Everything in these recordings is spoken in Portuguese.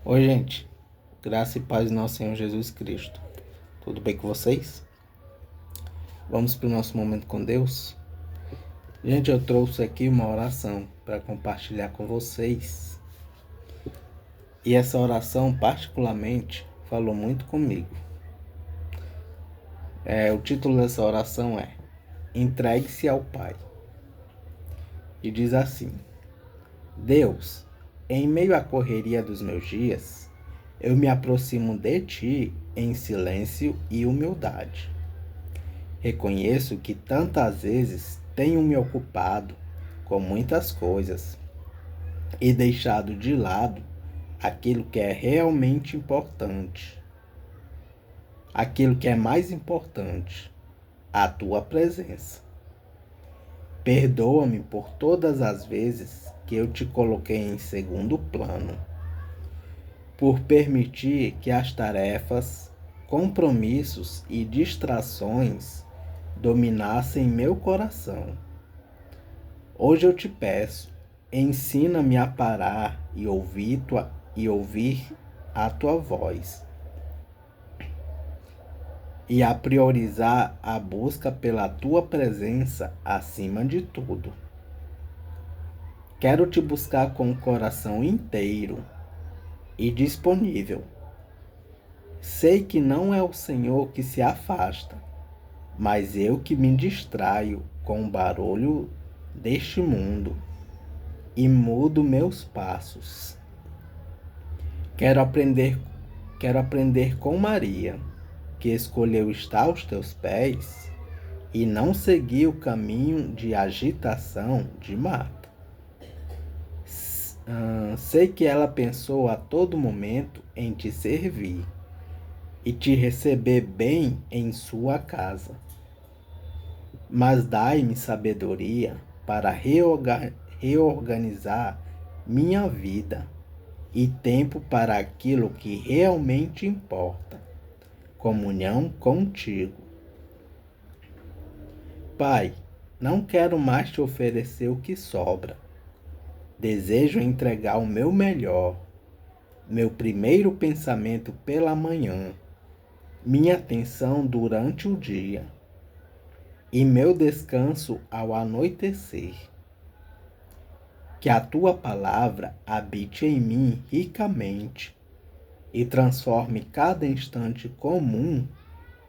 Oi, gente. Graça e paz do nosso Senhor Jesus Cristo. Tudo bem com vocês? Vamos para o nosso momento com Deus? Gente, eu trouxe aqui uma oração para compartilhar com vocês. E essa oração, particularmente, falou muito comigo. O título dessa oração é Entregue-se ao Pai. E diz assim: Deus, em meio à correria dos meus dias, eu me aproximo de Ti em silêncio e humildade. Reconheço que tantas vezes tenho me ocupado com muitas coisas e deixado de lado aquilo que é realmente importante, aquilo que é mais importante, a tua presença. Perdoa-me por todas as vezes que eu te coloquei em segundo plano, por permitir que as tarefas, compromissos e distrações dominassem meu coração. Hoje eu te peço, ensina-me a parar e ouvir a tua voz e a priorizar a busca pela tua presença acima de tudo. Quero te buscar com o coração inteiro e disponível. Sei que não é o Senhor que se afasta, mas eu que me distraio com o barulho deste mundo e mudo meus passos. Quero aprender com Maria, que escolheu estar aos teus pés e não seguir o caminho de agitação de Marta. Sei que ela pensou a todo momento em te servir e te receber bem em sua casa. Mas dai-me sabedoria para reorganizar minha vida e tempo para aquilo que realmente importa, comunhão contigo. Pai, não quero mais te oferecer o que sobra. Desejo entregar o meu melhor, meu primeiro pensamento pela manhã, minha atenção durante o dia e meu descanso ao anoitecer. Que a tua palavra habite em mim ricamente e transforme cada instante comum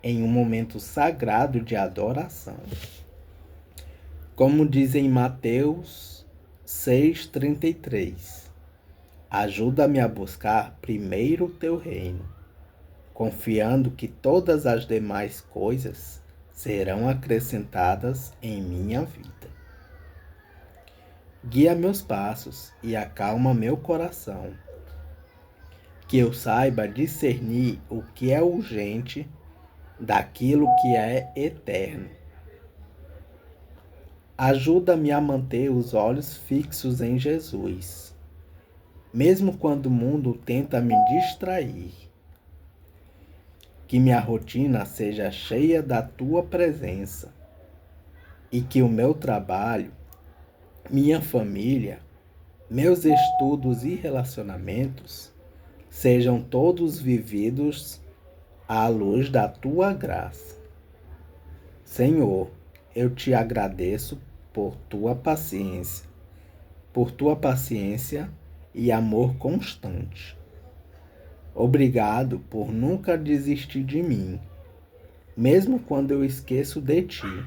em um momento sagrado de adoração. Como diz em Mateus 6,33, ajuda-me a buscar primeiro o teu reino, confiando que todas as demais coisas serão acrescentadas em minha vida. Guia meus passos e acalma meu coração, que eu saiba discernir o que é urgente daquilo que é eterno. Ajuda-me a manter os olhos fixos em Jesus, mesmo quando o mundo tenta me distrair. Que minha rotina seja cheia da tua presença e que o meu trabalho, minha família, meus estudos e relacionamentos sejam todos vividos à luz da tua graça. Senhor, eu te agradeço por tua paciência e amor constante. Obrigado por nunca desistir de mim, mesmo quando eu esqueço de ti.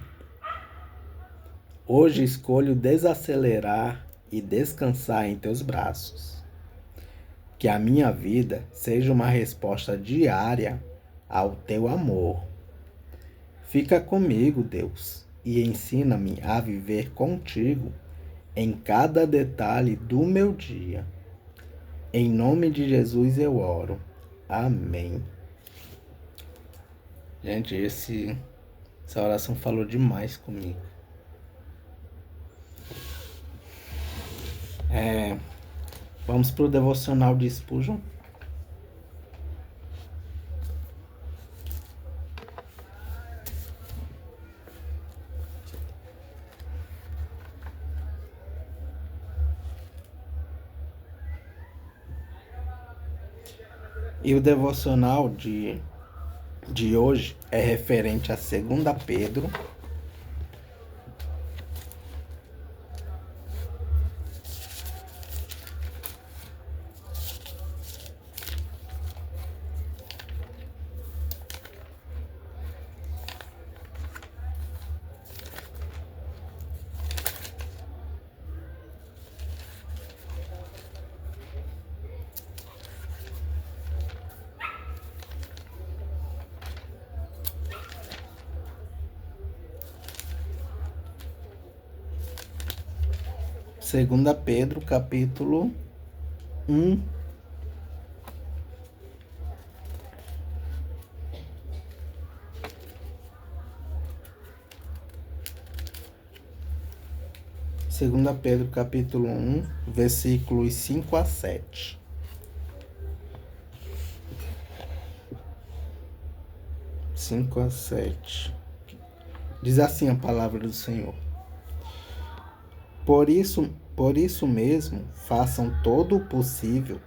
Hoje escolho desacelerar e descansar em teus braços. Que a minha vida seja uma resposta diária ao teu amor. Fica comigo, Deus, e ensina-me a viver contigo em cada detalhe do meu dia. Em nome de Jesus eu oro. Amém. Gente, essa oração falou demais comigo. Vamos para o devocional de Spurgeon. E o devocional de hoje é referente a 2 Pedro, capítulo 1, versículos 5 a 7. 5 a 7. Diz assim a palavra do Senhor. Por isso mesmo, façam todo o possível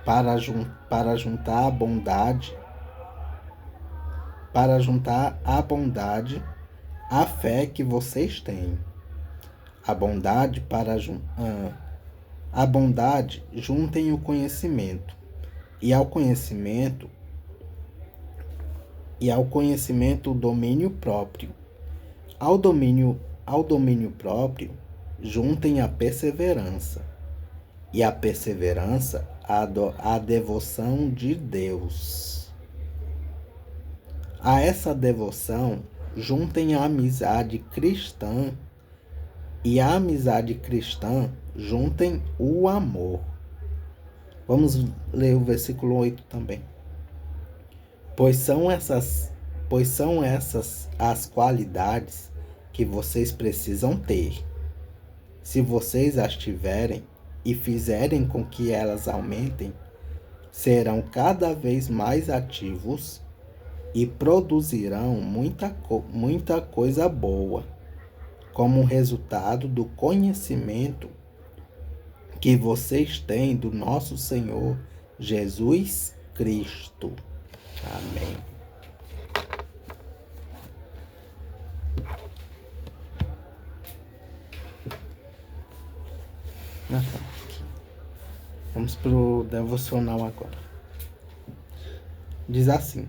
para juntar à bondade a fé que vocês têm. A bondade juntem o conhecimento, e ao conhecimento o domínio próprio. Ao domínio próprio juntem a perseverança, e a perseverança a devoção de Deus. A essa devoção juntem a amizade cristã, e a amizade cristã juntem o amor. Vamos ler o versículo 8 também. Pois são essas as qualidades que vocês precisam ter. Se vocês as tiverem e fizerem com que elas aumentem, serão cada vez mais ativos e produzirão muita coisa boa, como resultado do conhecimento que vocês têm do nosso Senhor Jesus Cristo. Amém. Vamos para o devocional agora. Diz assim: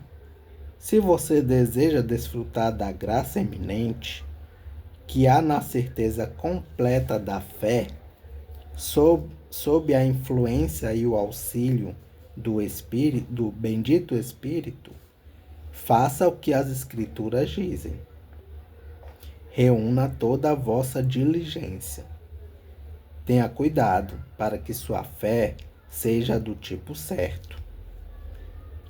se você deseja desfrutar da graça eminente que há na certeza completa da fé, sob a influência e o auxílio do bendito Espírito, faça o que as Escrituras dizem. Reúna toda a vossa diligência. Tenha cuidado para que sua fé seja do tipo certo,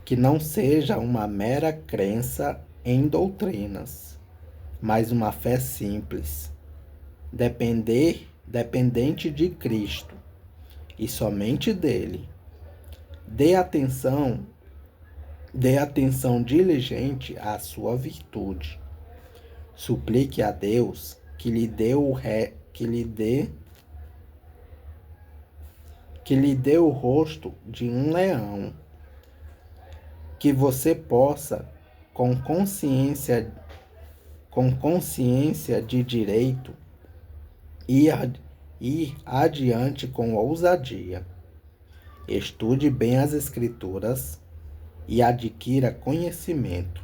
que não seja uma mera crença em doutrinas, mas uma fé simples, dependente de Cristo e somente dele. Dê atenção diligente à sua virtude. Suplique a Deus que lhe dê o rosto de um leão, que você possa, com consciência de direito, ir adiante com ousadia. Estude bem as Escrituras e adquira conhecimento,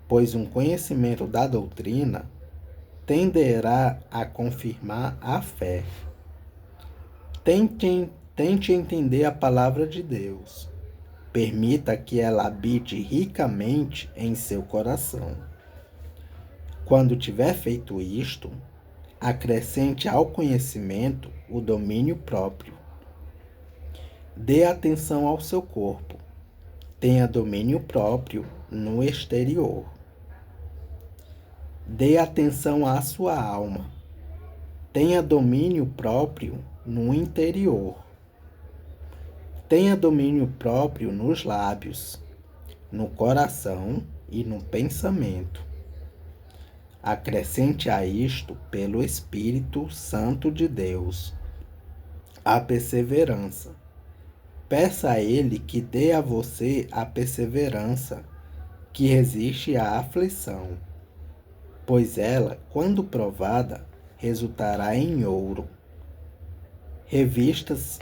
pois um conhecimento da doutrina tenderá a confirmar a fé. Tente entender a palavra de Deus. Permita que ela habite ricamente em seu coração. Quando tiver feito isto, acrescente ao conhecimento o domínio próprio. Dê atenção ao seu corpo. Tenha domínio próprio no exterior. Dê atenção à sua alma. Tenha domínio próprio no interior. Tenha domínio próprio nos lábios, no coração e no pensamento. Acrescente a isto, pelo Espírito Santo de Deus, a perseverança, Peça a Ele que dê a você a perseverança que resiste à aflição, pois ela, quando provada, resultará em ouro. Revista-se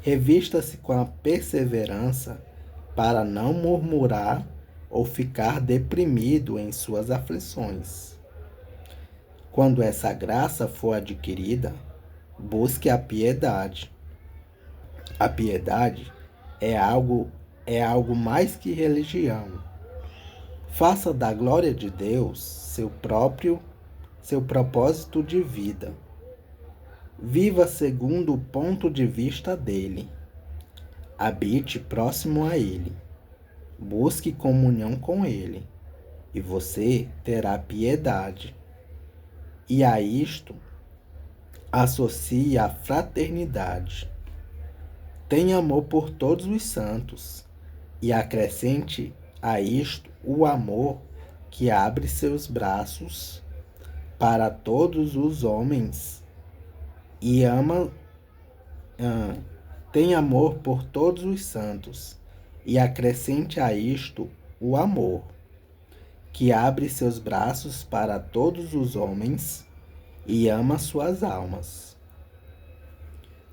revista-se com a perseverança para não murmurar ou ficar deprimido em suas aflições. Quando essa graça for adquirida, busque a piedade. A piedade é algo mais que religião. Faça da glória de Deus seu propósito de vida. Viva segundo o ponto de vista dele. Habite próximo a ele. Busque comunhão com ele, e você terá piedade. E a isto associe a fraternidade. Tenha amor por todos os santos, e acrescente a isto o amor que abre seus braços para todos os homens e ama. Tem amor por todos os santos, e acrescente a isto o amor, que abre seus braços para todos os homens e ama suas almas.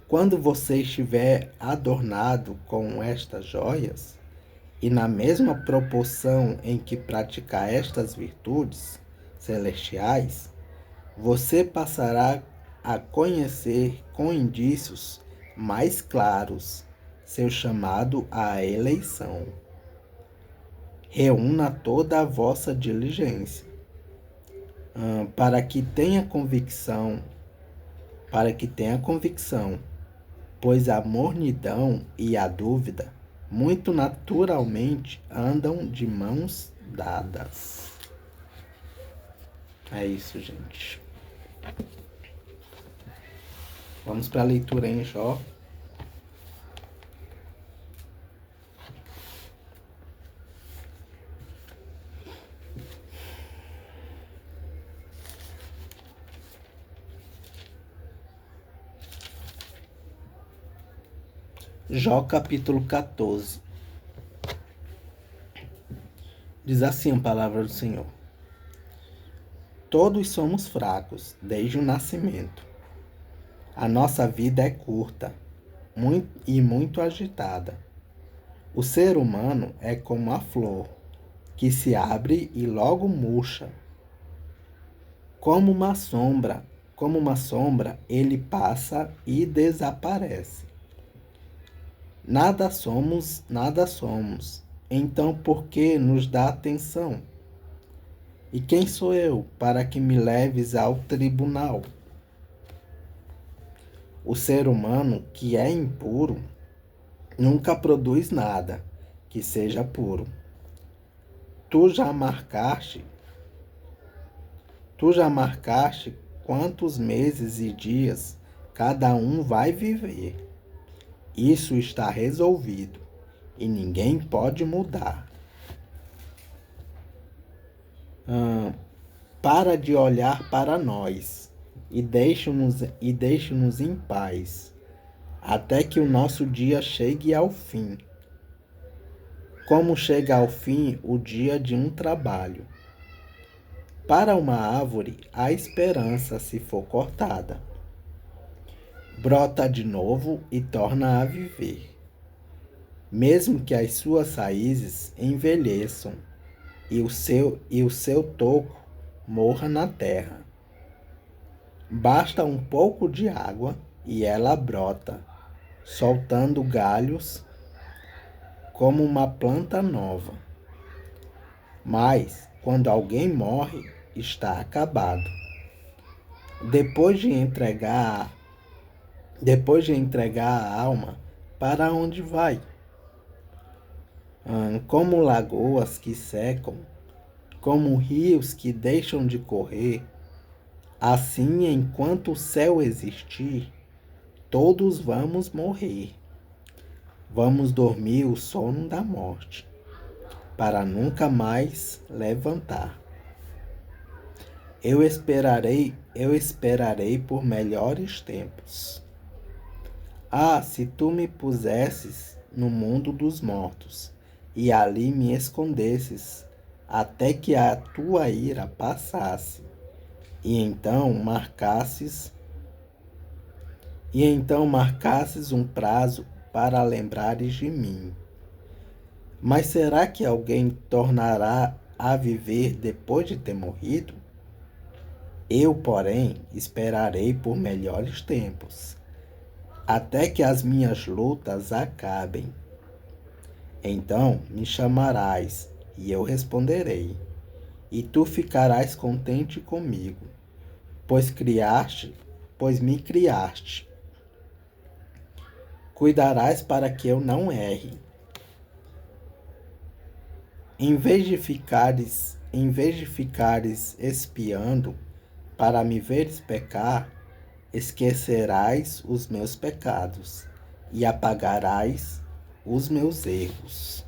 Quando você estiver adornado com estas joias, e na mesma proporção em que praticar estas virtudes celestiais, você passará a conhecer com indícios mais claros seu chamado à eleição. Reúna toda a vossa diligência, para que tenha convicção, pois a mornidão e a dúvida muito naturalmente andam de mãos dadas. É isso, gente. Vamos para a leitura em Jó. Jó capítulo 14. Diz assim a palavra do Senhor: Todos somos fracos desde o nascimento. A nossa vida é curta e muito agitada. O ser humano é como a flor, que se abre e logo murcha. Como uma sombra, ele passa e desaparece. Nada somos. Então por que nos dá atenção? E quem sou eu para que me leves ao tribunal? O ser humano que é impuro nunca produz nada que seja puro. Tu já marcaste quantos meses e dias cada um vai viver. Isso está resolvido e ninguém pode mudar. Para de olhar para nós e deixe-nos em paz, até que o nosso dia chegue ao fim. Como chega ao fim o dia de um trabalho. Para uma árvore, há esperança se for cortada. Brota de novo e torna a viver. Mesmo que as suas raízes envelheçam e o seu toco morra na terra. Basta um pouco de água e ela brota, soltando galhos como uma planta nova. Mas, quando alguém morre, está acabado. Depois de entregar a alma, para onde vai? Como lagoas que secam, como rios que deixam de correr, assim, enquanto o céu existir, todos vamos morrer. Vamos dormir o sono da morte, para nunca mais levantar. Eu esperarei por melhores tempos. Ah, se tu me pusesses no mundo dos mortos, e ali me escondesses, até que a tua ira passasse, e então marcasses um prazo para lembrares de mim. Mas será que alguém tornará a viver depois de ter morrido? Eu, porém, esperarei por melhores tempos, até que as minhas lutas acabem. Então me chamarás, e eu responderei, e tu ficarás contente comigo, pois me criaste. Cuidarás para que eu não erre. Em vez de ficares espiando para me veres pecar, esquecerás os meus pecados e apagarás os meus erros.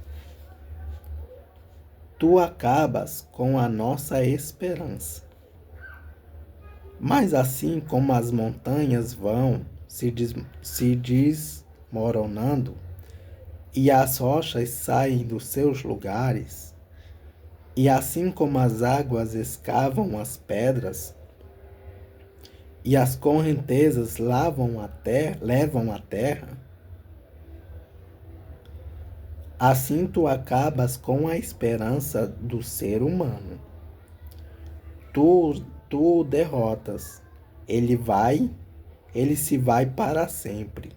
Tu acabas com a nossa esperança. Mas assim como as montanhas vão se desmoronando e as rochas saem dos seus lugares, e assim como as águas escavam as pedras e as correntezas levam a terra, assim tu acabas com a esperança do ser humano. Tu o derrotas. Ele se vai para sempre.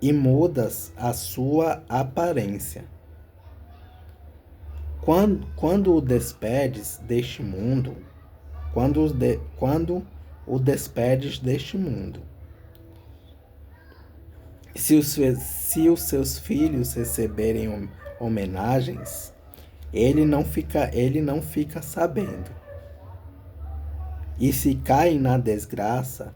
E mudas a sua aparência. Quando o despedes deste mundo, quando o despedes deste mundo, se os seus filhos receberem homenagens, ele não fica sabendo. E se caem na desgraça,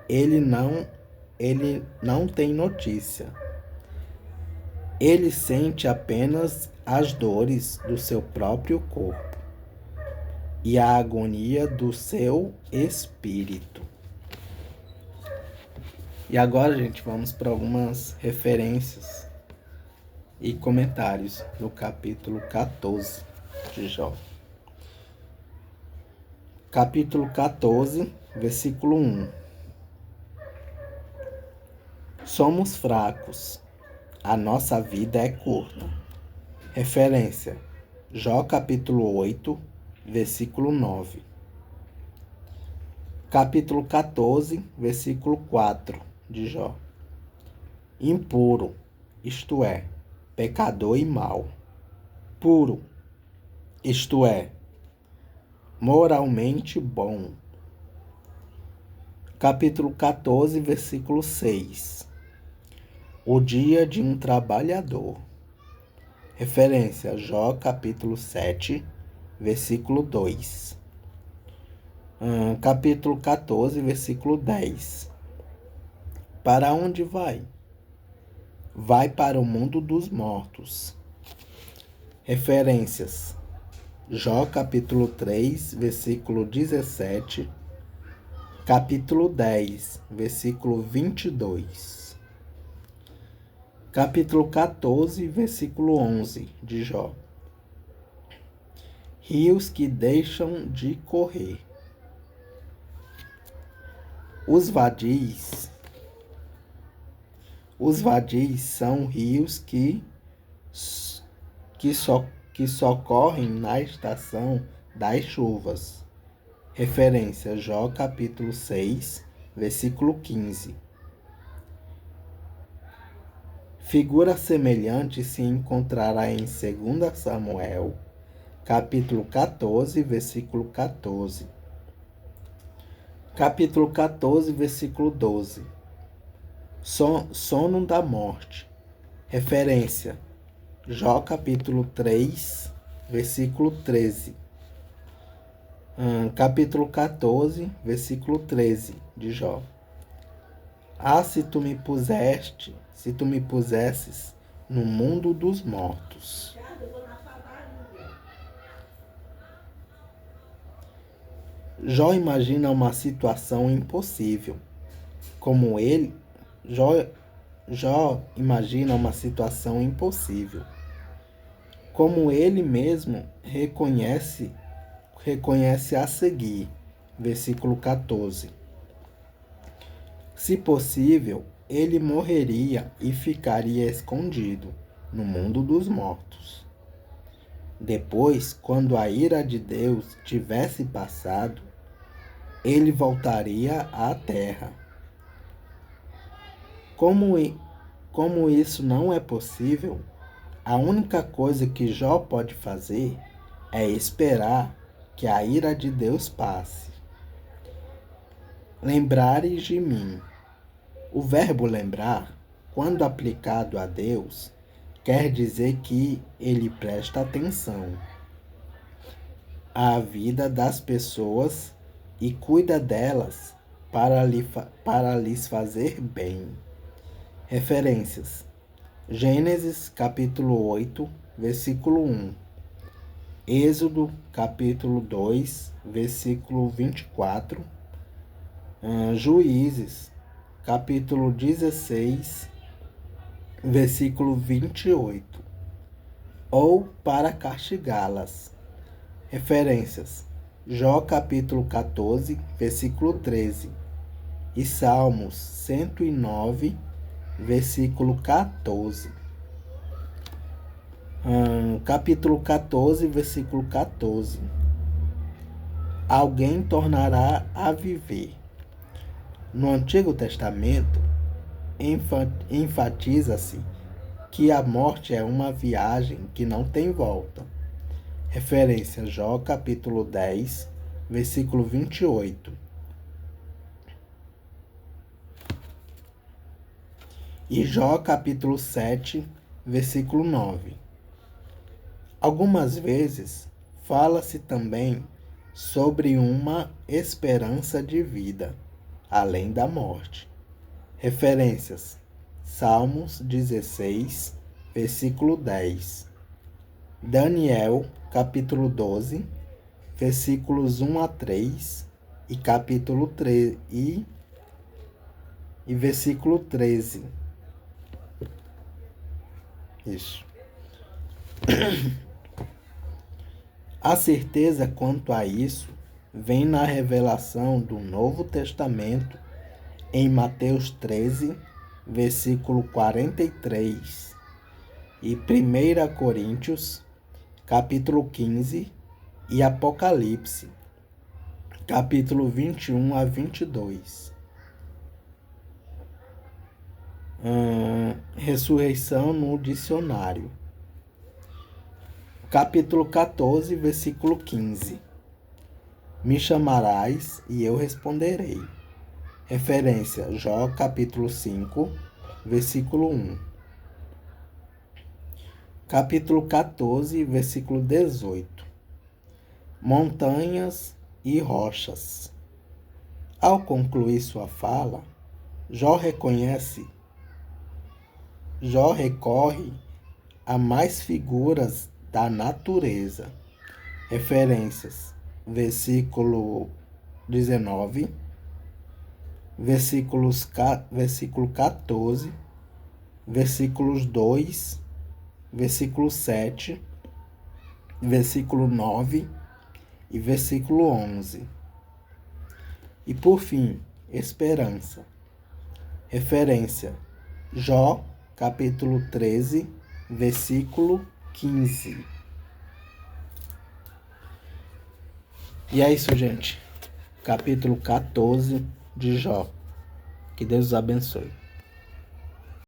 ele não tem notícia. Ele sente apenas as dores do seu próprio corpo e a agonia do seu espírito. E agora, gente, vamos para algumas referências e comentários no capítulo 14 de Jó. Capítulo 14, versículo 1. Somos fracos, a nossa vida é curta. Referência: Jó capítulo 8, versículo 9. Capítulo 14, versículo 4 de Jó. Impuro, isto é, pecador e mau. Puro, isto é, moralmente bom. Capítulo 14, versículo 6. O dia de um trabalhador. Referência: Jó capítulo 7, versículo 2. Capítulo 14, versículo 10. Para onde vai? Vai para o mundo dos mortos. Referências: Jó capítulo 3, versículo 17. Capítulo 10, versículo 22. Capítulo 14, versículo 11 de Jó. Rios que deixam de correr. Os vadios são rios que só correm na estação das chuvas. Referência: Jó capítulo 6, versículo 15. Figura semelhante se encontrará em 2 Samuel, capítulo 14, versículo 14. Capítulo 14, versículo 12. Sono da morte. Referência: Jó capítulo 3, versículo 13. Capítulo 14, versículo 13 de Jó. Ah, se tu me pusesses no mundo dos mortos. Jó imagina uma situação impossível, como ele Jó imagina uma situação impossível. Como ele mesmo reconhece a seguir, versículo 14. Se possível, ele morreria e ficaria escondido no mundo dos mortos. Depois, quando a ira de Deus tivesse passado, ele voltaria à terra. Como isso não é possível, a única coisa que Jó pode fazer é esperar que a ira de Deus passe. Lembrares de mim. O verbo lembrar, quando aplicado a Deus, quer dizer que ele presta atenção à vida das pessoas e cuida delas para lhes fazer bem. Referências: Gênesis capítulo 8, versículo 1. Êxodo capítulo 2, versículo 24. Juízes capítulo 16, versículo 28. Ou para castigá-las. Referências: Jó capítulo 14, versículo 13. E Salmos 109, versículo 14. Capítulo 14, versículo 14. Alguém tornará a viver. No Antigo Testamento, enfatiza-se que a morte é uma viagem que não tem volta. Referência: Jó capítulo 10, versículo 28. E Jó capítulo 7, versículo 9. Algumas vezes fala-se também sobre uma esperança de vida além da morte. Referências: Salmos 16, versículo 10. Daniel capítulo 12, versículos 1 a 3 e capítulo 13 e versículo 13. Isso. A certeza quanto a isso vem na revelação do Novo Testamento em Mateus 13, versículo 43 e 1 Coríntios, capítulo 15 e Apocalipse, capítulo 21 a 22. Ressurreição no dicionário. Capítulo 14, versículo 15. Me chamarás e eu responderei. Referência: Jó capítulo 5, versículo 1. Capítulo 14, versículo 18. Montanhas e rochas. Ao concluir sua fala, Jó recorre a mais figuras da natureza. Referências: versículo 19, versículo 14, versículos 2, versículo 7, versículo 9 e versículo 11. E por fim, esperança. Referência: Jó capítulo 13, versículo 15. E é isso, gente. Capítulo 14 de Jó. Que Deus os abençoe.